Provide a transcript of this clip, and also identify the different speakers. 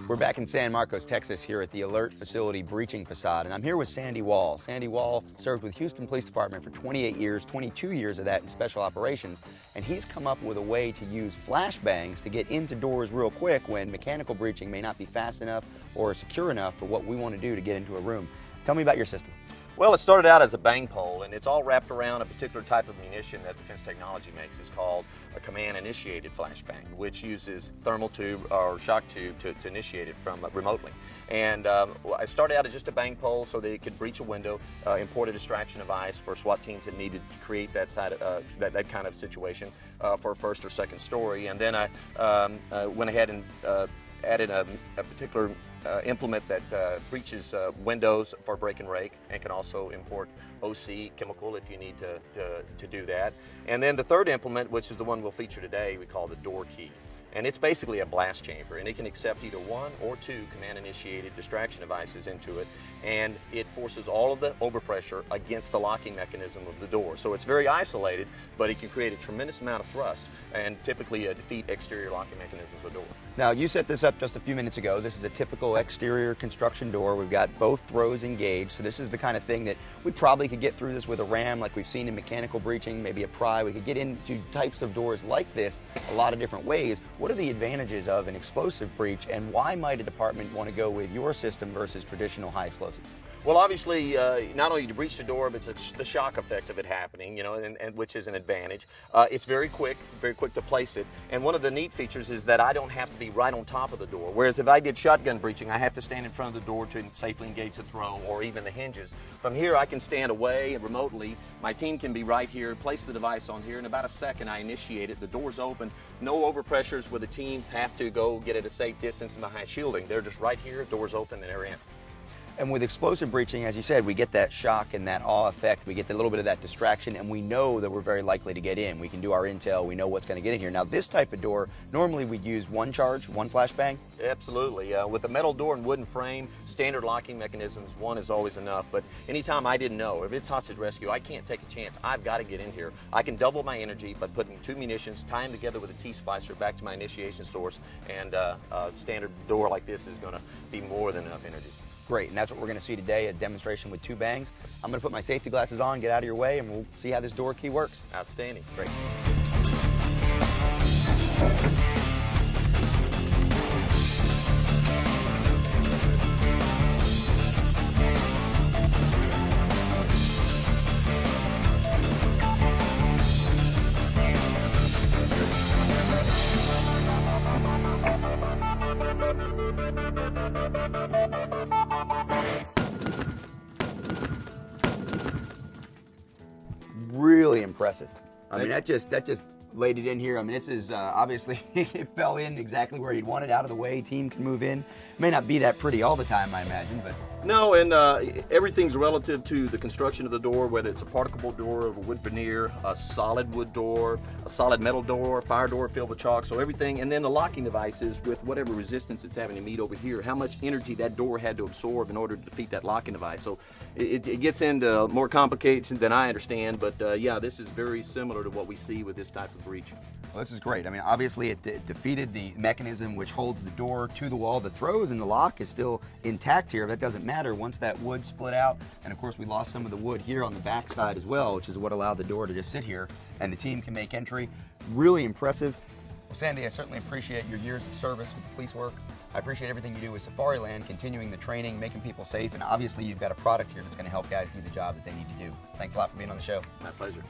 Speaker 1: We're back in San Marcos, Texas, here at the Alert Facility Breaching Facade, and I'm here with Sandy Wall. Sandy Wall served with Houston Police Department for 28 years, 22 years of that in special operations, and he's come up with a way to use flashbangs to get into doors real quick when mechanical breaching may not be fast enough or secure enough for what we want to do to get into a room. Tell me about your system.
Speaker 2: Well, it started out as a bang pole, and it's all wrapped around a particular type of munition that Defense Technology makes. It's called a command-initiated flashbang, which uses thermal tube or shock tube to initiate it from remotely. And I started out as just a bang pole so that it could breach a window, import a distraction device for SWAT teams that needed to create that that kind of situation for a first or second story. And then I went ahead and added a particular implement that breaches windows for break and rake, and can also import OC chemical if you need to do that. And then the third implement, which is the one we'll feature today, we call the DoorKey. And it's basically a blast chamber, and it can accept either one or two command-initiated distraction devices into it, and it forces all of the overpressure against the locking mechanism of the door. So it's very isolated, but it can create a tremendous amount of thrust and typically defeat exterior locking mechanisms of the door.
Speaker 1: Now, you set this up just a few minutes ago. This is a typical exterior construction door. We've got both throws engaged, so this is the kind of thing that we probably could get through this with a ram like we've seen in mechanical breaching, maybe a pry. We could get into types of doors like this a lot of different ways. What are the advantages of an explosive breach, and why might a department want to go with your system versus traditional high explosive?
Speaker 2: Well, obviously, not only to breach the door, but it's the shock effect of it happening, you know, and which is an advantage. It's very quick to place it. And one of the neat features is that I don't have to be right on top of the door. Whereas if I did shotgun breaching, I have to stand in front of the door to safely engage the throw or even the hinges. From here, I can stand away and remotely. My team can be right here, place the device on here. In about a second, I initiate it. The door's open. No overpressures where the teams have to go get at a safe distance behind shielding. They're just right here, door's open, and they're in.
Speaker 1: And with explosive breaching, as you said, we get that shock and that awe effect. We get a little bit of that distraction, and we know that we're very likely to get in. We can do our intel. We know what's going to get in here. Now, this type of door, normally we'd use one charge, one flashbang.
Speaker 2: Absolutely. With a metal door and wooden frame, standard locking mechanisms, one is always enough. But anytime I didn't know, if it's hostage rescue, I can't take a chance. I've got to get in here. I can double my energy by putting two munitions, tie them together with a T-splicer back to my initiation source, and a standard door like this is going to be more than enough energy.
Speaker 1: Great, and that's what we're going to see today, a demonstration with two bangs. I'm going to put my safety glasses on, get out of your way, and we'll see how this door key works.
Speaker 2: Outstanding.
Speaker 1: Great. Really impressive. I mean, that just laid it in here. I mean, this is obviously it fell in exactly where you'd want it, out of the way. Team can move in. May not be that pretty all the time, I imagine, but
Speaker 2: no. And everything's relative to the construction of the door, whether it's a particle board door over wood veneer, a solid wood door, a solid metal door, fire door filled with chalk. So everything, and then the locking devices with whatever resistance it's having to meet over here, how much energy that door had to absorb in order to defeat that locking device. So it gets into more complications than I understand, but yeah, this is very similar to what we see with this type of breach.
Speaker 1: Well, this is great. I mean, obviously it defeated the mechanism which holds the door to the wall. The throws and the lock is still intact here. That doesn't matter once that wood split out. And of course, we lost some of the wood here on the back side as well, which is what allowed the door to just sit here, and the team can make entry. Really impressive. Well, Sandy, I certainly appreciate your years of service with the police work. I appreciate everything you do with Safariland, continuing the training, making people safe, and obviously you've got a product here that's going to help guys do the job that they need to do. Thanks a lot for being on the show.
Speaker 2: My pleasure.